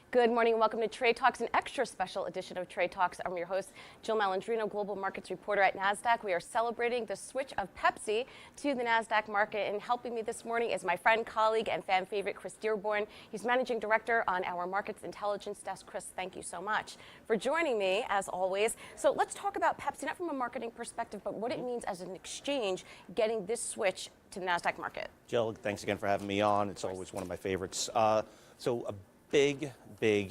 Good morning and welcome to Trade Talks, an extra special edition of Trade Talks. I'm your host, Jill Malandrino, Global Markets Reporter at Nasdaq. We are celebrating the switch of Pepsi to the Nasdaq market, and helping me this morning is my friend, colleague, and fan favorite, Chris Dearborn. He's Managing Director on our Markets Intelligence Desk. Chris, thank you so much for joining me, as always. So let's talk about Pepsi, not from a marketing perspective, but what it means as an exchange getting this switch to the Nasdaq market. Jill, thanks again for having me on. It's always one of my favorites. So a big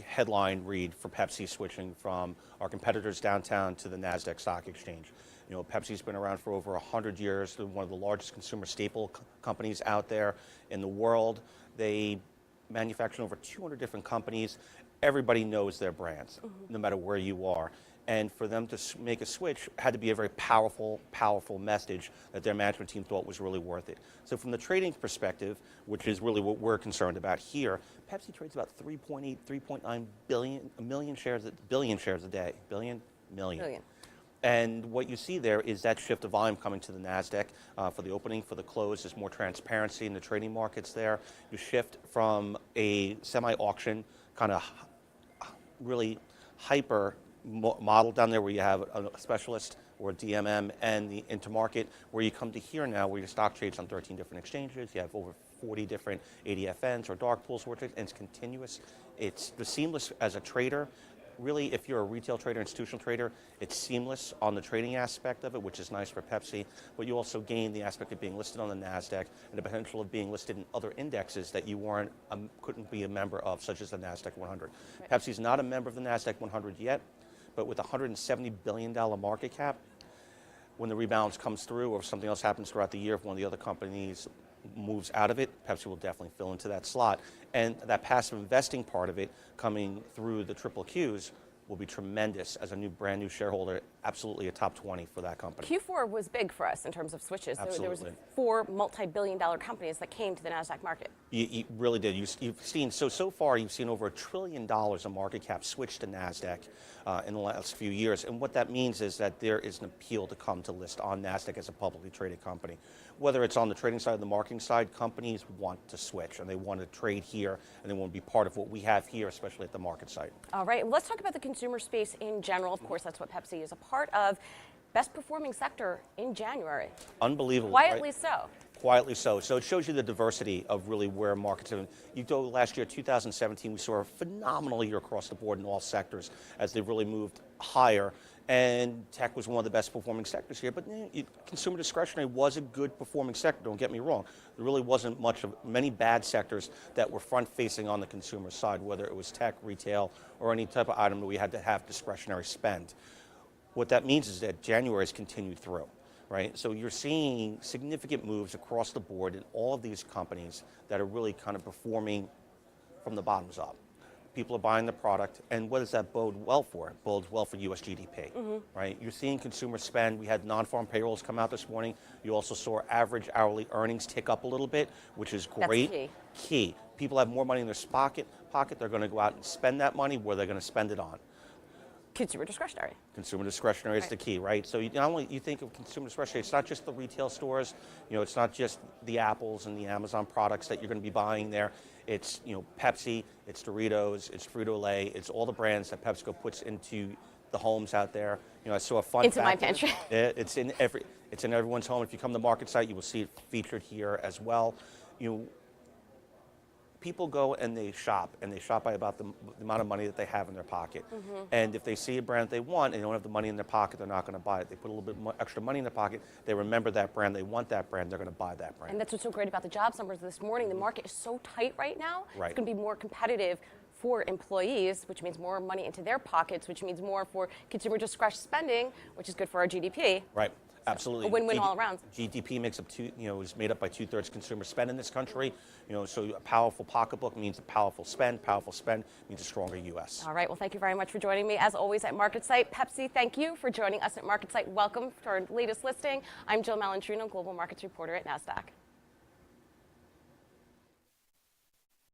headline read for Pepsi switching from our competitors downtown to the Nasdaq Stock Exchange. You know, Pepsi's been around for over 100 years. They're one of the largest consumer staple companies out there in the world. They manufacture over 200 different companies. Everybody knows their brands, no matter where you are. And for them to make a switch had to be a very powerful message that their management team thought was really worth it. So from the trading perspective, which is really what we're concerned about here, Pepsi trades about 3.8, 3.9 billion shares a day. Million. And what you see there is that shift of volume coming to the Nasdaq for the opening, for the close. There's more transparency in the trading markets there. You shift from a semi-auction kind of really hyper model down there where you have a specialist or a DMM and the intermarket, where you come to here now where your stock trades on 13 different exchanges. You have over 40 different ADFNs or dark pools, and it's continuous. It's the seamless as a trader. Really, if you're a retail trader, institutional trader, it's seamless on the trading aspect of it, which is nice for Pepsi, but you also gain the aspect of being listed on the Nasdaq and the potential of being listed in other indexes that you couldn't be a member of, such as the Nasdaq 100. Right. Pepsi's not a member of the Nasdaq 100 yet, but with a $170 billion market cap, when the rebalance comes through or if something else happens throughout the year, if one of the other companies moves out of it, Pepsi will definitely fill into that slot. And that passive investing part of it coming through the triple Qs will be tremendous as a brand new shareholder, absolutely a top 20 for that company. Q4 was big for us in terms of switches. Absolutely. There was 4 multi-billion-dollar companies that came to the Nasdaq market. You really did. You've seen, so far you've seen over $1 trillion of market cap switch to Nasdaq in the last few years. And what that means is that there is an appeal to come to list on Nasdaq as a publicly traded company. Whether it's on the trading side or the marketing side, companies want to switch and they want to trade here and they want to be part of what we have here, especially at the market side. All right, let's talk about the consumer space in general. Of course, that's what Pepsi is a part of. Best performing sector in January. Unbelievable. Quietly right? so. Quietly so. So it shows you the diversity of really where markets are. You go last year, 2017, we saw a phenomenal year across the board in all sectors as they really moved higher. And tech was one of the best performing sectors here. But consumer discretionary was a good performing sector, don't get me wrong. There really wasn't many bad sectors that were front facing on the consumer side, whether it was tech, retail, or any type of item that we had to have discretionary spend. What that means is that January has continued through. Right? So you're seeing significant moves across the board in all of these companies that are really kind of performing from the bottoms up. People are buying the product, and what does that bode well for? It bodes well for U.S. GDP, right? You're seeing consumer spend. We had non-farm payrolls come out this morning. You also saw average hourly earnings tick up a little bit, which is great. That's key. People have more money in their pocket. They're going to go out and spend that money. Where they're going to spend it on? Consumer discretionary. Consumer discretionary is the key, right? So not only you think of consumer discretionary, it's not just the retail stores, it's not just the Apples and the Amazon products that you're going to be buying there. It's Pepsi, it's Doritos, it's Frito-Lay, it's all the brands that PepsiCo puts into the homes out there. I saw a fun into fact. My pantry. It's in everyone's home. If you come to the market site, you will see it featured here as well. People go and they shop by about the amount of money that they have in their pocket. And if they see a brand that they want and they don't have the money in their pocket, they're not going to buy it. They put a little bit more extra money in their pocket, they remember that brand, they want that brand, they're going to buy that brand. And that's what's so great about the jobs numbers this morning. The market is so tight right now. Right. It's going to be more competitive for employees, which means more money into their pockets, which means more for consumer discretionary spending, which is good for our GDP. Right. Absolutely. A win-win all around. GDP makes up is made up by 2/3 consumer spend in this country. So a powerful pocketbook means a powerful spend. Powerful spend means a stronger U.S. All right. Well, thank you very much for joining me, as always, at MarketSite. Pepsi, thank you for joining us at MarketSite. Welcome to our latest listing. I'm Jill Malandrino, Global Markets Reporter at Nasdaq.